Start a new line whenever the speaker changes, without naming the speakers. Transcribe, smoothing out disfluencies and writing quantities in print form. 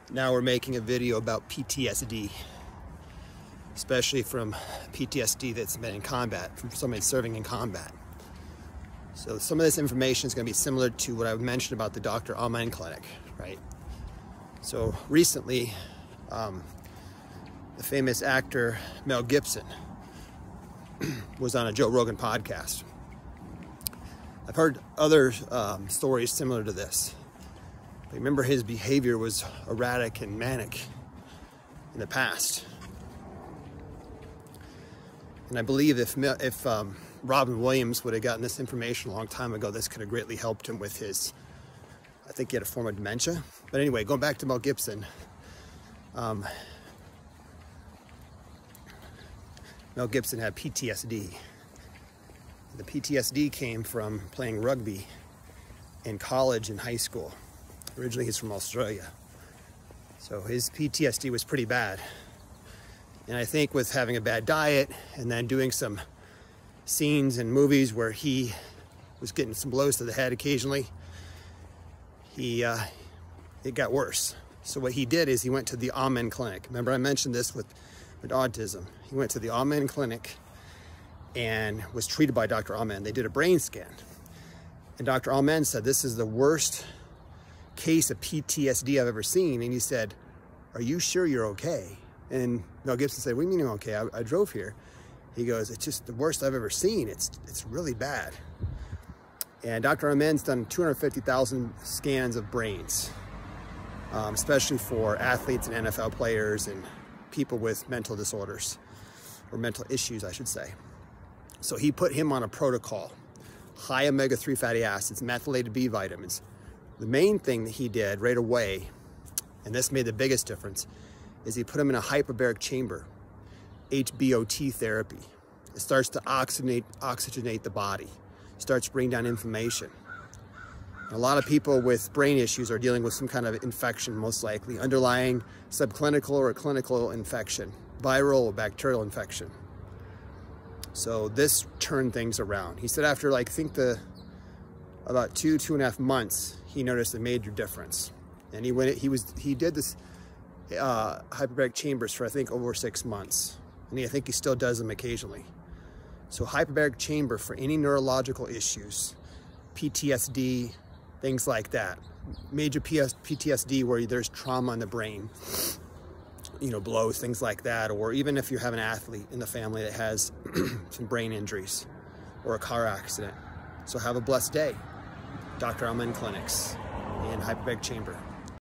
Now we're making a video about PTSD, especially from PTSD that's been in combat, from somebody serving in combat. So some of this information is going to be similar to what I mentioned about the Dr. Amen clinic, right? So recently, the famous actor Mel Gibson was on a Joe Rogan podcast. I've heard other stories similar to this. But remember, his behavior was erratic and manic in the past. And I believe if Robin Williams would have gotten this information a long time ago, this could have greatly helped him with his, I think he had a form of dementia. But anyway, going back to Mel Gibson, Mel Gibson had PTSD. The PTSD came from playing rugby in college and high school. Originally, he's from Australia. So his PTSD was pretty bad. And I think with having a bad diet and then doing some scenes in movies where he was getting some blows to the head occasionally, it got worse. So what he did is he went to the Amen clinic. Remember, I mentioned this with autism. He went to the Amen clinic and was treated by Dr. Amen. They did a brain scan. And Dr. Amen said, "This is the worst case of PTSD I've ever seen." And he said, "Are you sure you're okay?" And Mel Gibson said, "What do you mean I'm okay? I drove here." He goes, "It's just the worst I've ever seen. It's really bad." And Dr. Amen's done 250,000 scans of brains, especially for athletes and NFL players and people with mental disorders, or mental issues, I should say. So he put him on a protocol, high omega-3 fatty acids, methylated B vitamins. The main thing that he did right away, and this made the biggest difference, is he put him in a hyperbaric chamber, HBOT therapy. It starts to oxygenate the body, starts to bring down inflammation. A lot of people with brain issues are dealing with some kind of infection, most likely, underlying subclinical or clinical infection, viral or bacterial infection. So this turned things around. He said after about 2.5 months, he noticed a major difference. And he did this hyperbaric chambers for I think over 6 months. And I think he still does them occasionally. So hyperbaric chamber for any neurological issues, PTSD, things like that. Major PTSD where there's trauma in the brain, blows, things like that. Or even if you have an athlete in the family that has some brain injuries or a car accident. So have a blessed day. Dr. Amen Clinics in hyperbaric chamber.